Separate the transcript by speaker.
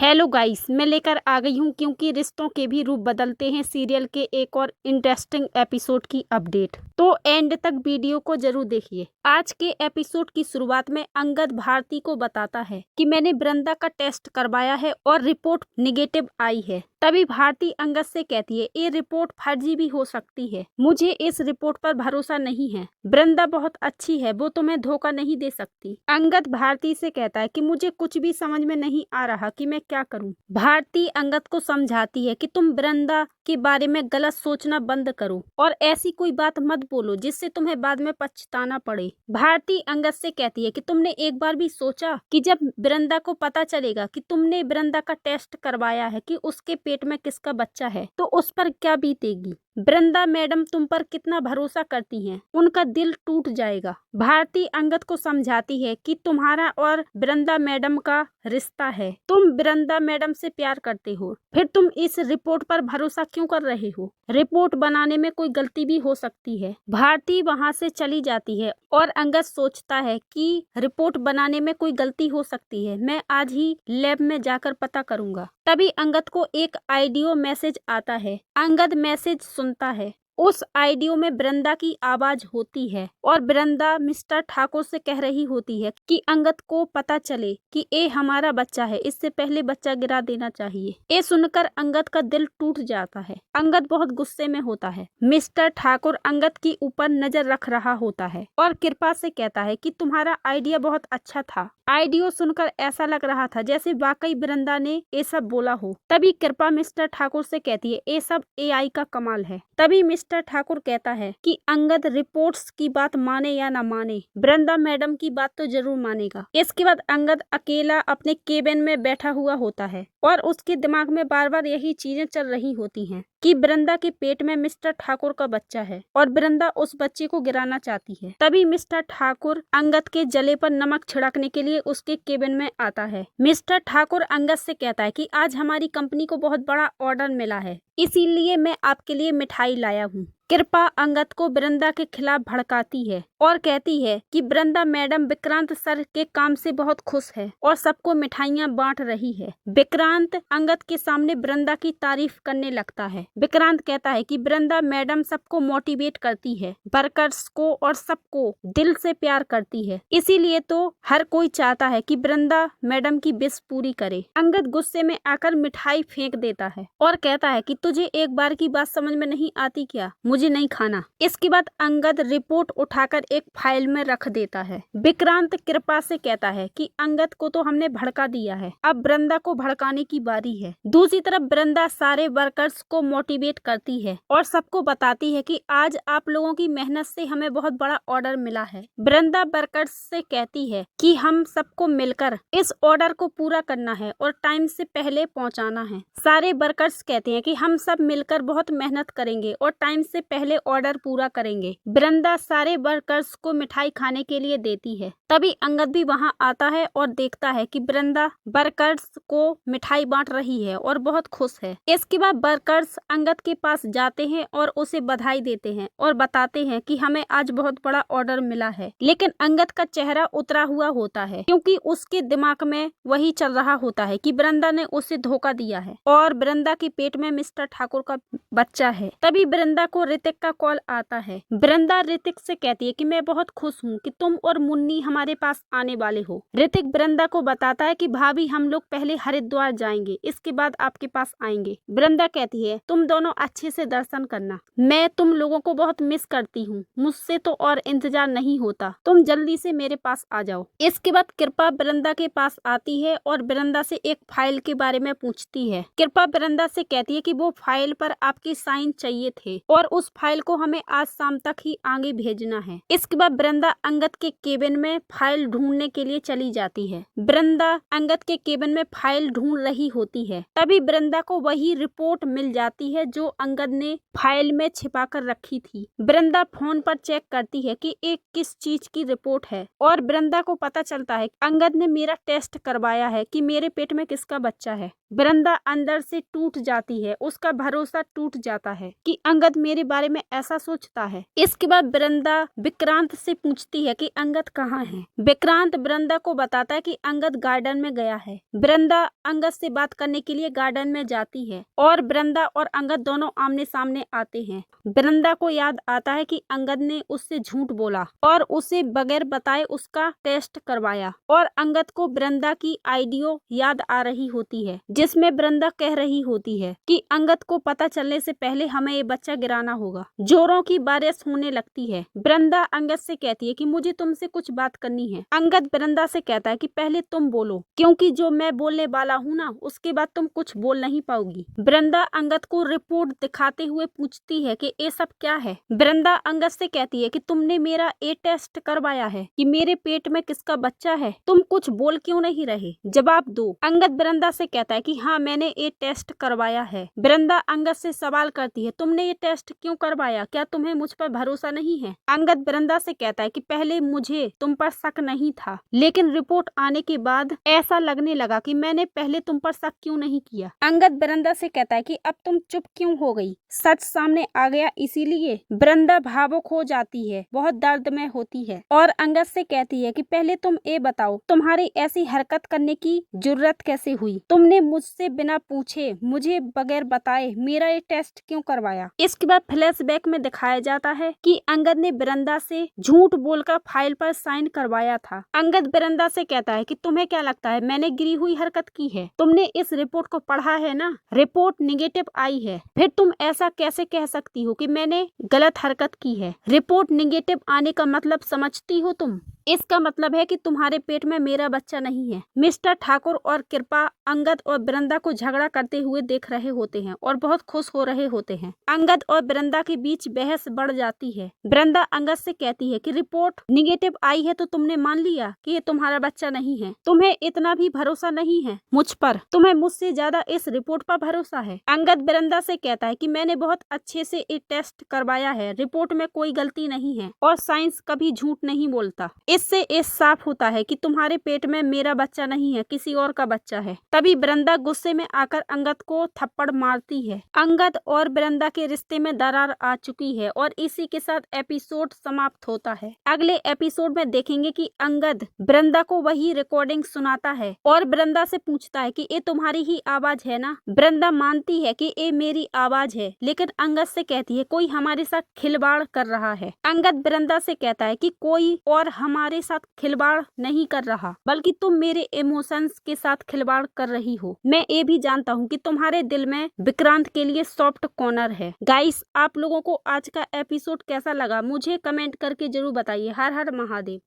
Speaker 1: Hello guys, मैं लेकर आ गई हूँ क्योंकि रिश्तों के भी रूप बदलते हैं सीरियल के एक और इंटरेस्टिंग एपिसोड की अपडेट। तो एंड तक वीडियो को जरूर देखिए। आज के एपिसोड की शुरुआत में अंगद भारती को बताता है कि मैंने वृंदा का टेस्ट करवाया है और रिपोर्ट निगेटिव आई है। तभी भारती अंगद से कहती है ये रिपोर्ट फर्जी भी हो सकती है, मुझे इस रिपोर्ट पर भरोसा नहीं है। वृंदा बहुत अच्छी है, वो तुम्हें धोखा नहीं दे सकती। अंगद भारती से कहता है कि मुझे कुछ भी समझ में नहीं आ रहा कि मैं क्या करूं। भारती अंगद को समझाती है कि तुम वृंदा के बारे में गलत सोचना बंद करो और ऐसी कोई बात मत बोलो जिससे तुम्हें बाद में पछताना पड़े। भारती अंगद से कहती है कि तुमने एक बार भी सोचा कि जब वृंदा को पता चलेगा कि तुमने वृंदा का टेस्ट करवाया है कि उसके पेट में किसका बच्चा है तो उस पर क्या बीतेगी। वृंदा मैडम तुम पर कितना भरोसा करती हैं, उनका दिल टूट जाएगा। भारती अंगद को समझाती है कि तुम्हारा और वृंदा मैडम का रिश्ता है, तुम वृंदा मैडम से प्यार करते हो, फिर तुम इस रिपोर्ट पर भरोसा क्यों कर रहे हो। रिपोर्ट बनाने में कोई गलती भी हो सकती है। भारती वहां से चली जाती है और अंगद सोचता है कि रिपोर्ट बनाने में कोई गलती हो सकती है, मैं आज ही लैब में जाकर पता करूंगा। तभी अंगद को एक ऑडियो मैसेज आता है। अंगद मैसेज सुनता है। उस ऑडियो में वृंदा की आवाज होती है और वृंदा मिस्टर ठाकुर से कह रही होती है कि अंगद को पता चले कि ये हमारा बच्चा है, इससे पहले बच्चा गिरा देना चाहिए। ये सुनकर अंगद का दिल टूट जाता है। अंगद बहुत गुस्से में होता है। मिस्टर ठाकुर अंगद के ऊपर नजर रख रहा होता है और कृपा से कहता है कि तुम्हारा आइडिया बहुत अच्छा था। आइडियो सुनकर ऐसा लग रहा था जैसे वाकई वृंदा ने ये सब बोला हो। तभी कृपा मिस्टर ठाकुर से कहती है ये सब एआई का कमाल है। तभी मिस्टर ठाकुर कहता है कि अंगद रिपोर्ट्स की बात माने या ना माने, वृंदा मैडम की बात तो जरूर मानेगा। इसके बाद अंगद अकेला अपने केबिन में बैठा हुआ होता है और उसके दिमाग में बार बार यही चीजें चल रही होती हैं कि वृंदा के पेट में मिस्टर ठाकुर का बच्चा है और वृंदा उस बच्चे को गिराना चाहती है। तभी मिस्टर ठाकुर अंगद के जले पर नमक छिड़कने के लिए उसके केबिन में आता है। मिस्टर ठाकुर अंगद से कहता है कि आज हमारी कंपनी को बहुत बड़ा ऑर्डर मिला है, इसीलिए मैं आपके लिए मिठाई लाया हूँ। कृपा अंगद को वृंदा के खिलाफ भड़काती है और कहती है कि वृंदा मैडम विक्रांत सर के काम से बहुत खुश है और सबको मिठाइयाँ बांट रही है। विक्रांत अंगद के सामने वृंदा की तारीफ करने लगता है। विक्रांत कहता है कि वृंदा मैडम सबको मोटिवेट करती है, वर्कर्स को और सबको दिल से प्यार करती है, इसीलिए तो हर कोई चाहता है कि वृंदा मैडम की विश पूरी करे। अंगद गुस्से में आकर मिठाई फेंक देता है और कहता है कि तुझे एक बार की बात समझ में नहीं आती क्या, मुझे नहीं खाना। इसके बाद अंगद रिपोर्ट उठाकर एक फाइल में रख देता है। विक्रांत कृपा से कहता है कि अंगद को तो हमने भड़का दिया है, अब वृंदा को भड़काने की बारी है। दूसरी तरफ वृंदा सारे वर्कर्स को मोटिवेट करती है और सबको बताती है कि आज आप लोगों की मेहनत से हमें बहुत बड़ा ऑर्डर मिला है। वृंदा वर्कर्स से कहती है कि हम सबको मिलकर इस ऑर्डर को पूरा करना है और टाइम से पहले पहुंचाना है। सारे वर्कर्स कहते हैं कि हम सब मिलकर बहुत मेहनत करेंगे और टाइम से पहले ऑर्डर पूरा करेंगे। वृंदा सारे वर्कर्स को मिठाई खाने के लिए देती है। तभी अंगद भी वहां आता है और देखता है कि वृंदा वर्कर्स को मिठाई बांट रही है और बहुत खुश है। इसके बाद वर्कर्स अंगद के पास जाते हैं और उसे बधाई देते हैं और बताते हैं कि हमें आज बहुत बड़ा ऑर्डर मिला है। लेकिन अंगद का चेहरा उतरा हुआ होता है क्योंकि उसके दिमाग में वही चल रहा होता है कि वृंदा ने उसे धोखा दिया है और वृंदा के पेट में मिस्टर ठाकुर का बच्चा है। तभी वृंदा को ऋतिक का कॉल आता है। वृंदा ऋतिक से कहती है कि मैं बहुत खुश हूँ कि तुम और मुन्नी हमारे पास आने वाले हो। ऋतिक वृंदा को बताता है कि भाभी हम लोग पहले हरिद्वार जाएंगे, इसके बाद आपके पास आएंगे। वृंदा कहती है तुम दोनों अच्छे से दर्शन करना, मैं तुम लोगों को बहुत मिस करती हूँ, मुझसे तो और इंतजार नहीं होता, तुम जल्दी से मेरे पास आ जाओ। इसके बाद कृपा वृंदा के पास आती है और वृंदा से एक फाइल के बारे में पूछती है। कृपा वृंदा से कहती है कि वो फाइल पर आपके साइन चाहिए थे और उस फाइल को हमें आज शाम तक ही आगे भेजना है। इसके बाद वृंदा अंगद के केबिन में फाइल ढूंढने के लिए चली जाती है। वृंदा अंगद के केबिन में फाइल ढूंढ रही होती है। तभी वृंदा को वही रिपोर्ट मिल जाती है जो अंगद ने फाइल में छिपा कर रखी थी। वृंदा फोन पर चेक करती है कि एक किस चीज की रिपोर्ट है और वृंदा को पता चलता है अंगद ने मेरा टेस्ट करवाया है कि मेरे पेट में किसका बच्चा है। वृंदा अंदर से टूट जाती है, उसका भरोसा टूट जाता है कि अंगद मेरे बारे में ऐसा सोचता है। इसके बाद वृंदा विक्रांत से पूछती है कि अंगद कहाँ है। विक्रांत वृंदा को बताता है कि अंगद गार्डन में गया है। वृंदा अंगद से बात करने के लिए गार्डन में जाती है और वृंदा और अंगद दोनों आमने सामने आते हैं। वृंदा को याद आता है कि अंगद ने उससे झूठ बोला और उसे बगैर बताए उसका टेस्ट करवाया और अंगद को वृंदा की आइडियो याद आ रही होती है, जिसमें वृंदा कह रही होती है कि अंगद को पता चलने से पहले हमें ये बच्चा गिराना होगा। जोरों की बारिश होने लगती है। वृंदा अंगद से कहती है कि मुझे तुमसे कुछ बात करनी है। अंगद वृंदा से कहता है कि पहले तुम बोलो, क्योंकि जो मैं बोलने वाला हूँ ना, उसके बाद तुम कुछ बोल नहीं पाओगी। वृंदा अंगद को रिपोर्ट दिखाते हुए पूछती है कि ये सब क्या है। वृंदा अंगद से कहती है कि तुमने मेरा ये टेस्ट करवाया है कि मेरे पेट में किसका बच्चा है, तुम कुछ बोल क्यों नहीं रहे, जवाब दो। अंगद वृंदा से कहता है कि हाँ, मैंने ये टेस्ट करवाया है। वृंदा अंगद से सवाल करती है, तुमने ये टेस्ट क्यों करवाया, क्या तुम्हें मुझ पर भरोसा नहीं है। अंगद वृंदा से कहता है कि पहले मुझे तुम पर शक नहीं था, लेकिन रिपोर्ट आने के बाद ऐसा लगने लगा कि मैंने पहले तुम पर शक क्यों नहीं किया। अंगद वृंदा से कहता है कि अब तुम चुप क्यों हो गई, सच सामने आ गया इसीलिए। वृंदा भावुक हो जाती है, बहुत दर्द में होती है और अंगद से कहती है कि पहले तुम ये बताओ, तुम्हारी ऐसी हरकत करने की जरूरत कैसे हुई, तुमने मुझसे बिना पूछे, मुझे बगैर बताए मेरा ये टेस्ट क्यों करवाया। इसके बाद फ्लैशबैक में दिखाया जाता है कि अंगद ने वृंदा से झूठ बोलकर फाइल पर साइन करवाया था। अंगद वृंदा से कहता है कि तुम्हें क्या लगता है मैंने गिरी हुई हरकत की है, तुमने इस रिपोर्ट को पढ़ा है ना, रिपोर्ट निगेटिव आई है, फिर तुम ऐसा कैसे कह सकती हो कि मैंने गलत हरकत की है। रिपोर्ट निगेटिव आने का मतलब समझती हो तुम, इसका मतलब है कि तुम्हारे पेट में मेरा बच्चा नहीं है। मिस्टर ठाकुर और कृपा अंगद और वृंदा को झगड़ा करते हुए देख रहे होते हैं और बहुत खुश हो रहे होते हैं। अंगद और वृंदा के बीच बहस बढ़ जाती है। वृंदा अंगद से कहती है कि रिपोर्ट निगेटिव आई है तो तुमने मान लिया कि ये तुम्हारा बच्चा नहीं है, तुम्हें इतना भी भरोसा नहीं है मुझ पर, तुम्हें मुझसे ज्यादा इस रिपोर्ट पर भरोसा है। अंगद वृंदा से कहता है कि मैंने बहुत अच्छे से ये टेस्ट करवाया है, रिपोर्ट में कोई गलती नहीं है और साइंस कभी झूठ नहीं बोलता। इससे ये साफ होता है कि तुम्हारे पेट में मेरा बच्चा नहीं है, किसी और का बच्चा है। तभी वृंदा गुस्से में आकर अंगद को थप्पड़ मारती है। अंगद और वृंदा के रिश्ते में दरार आ चुकी है और इसी के साथ एपिसोड समाप्त होता है। अगले एपिसोड में देखेंगे कि अंगद वृंदा को वही रिकॉर्डिंग सुनाता है और वृंदा से पूछता है कि ये तुम्हारी ही आवाज है ना। वृंदा मानती है कि ये मेरी आवाज है, लेकिन अंगद से कहती है कोई हमारे साथ खिलवाड़ कर रहा है। अंगद वृंदा से कहता है कि कोई और हमारे साथ खिलवाड़ नहीं कर रहा, बल्कि तुम मेरे इमोशंस के साथ खिलवाड़ कर रही हो। मैं ये भी जानता हूँ कि तुम्हारे दिल में विक्रांत के लिए सॉफ्ट कॉर्नर है। गाइस, आप लोगों को आज का एपिसोड कैसा लगा मुझे कमेंट करके जरूर बताइए। हर हर महादेव।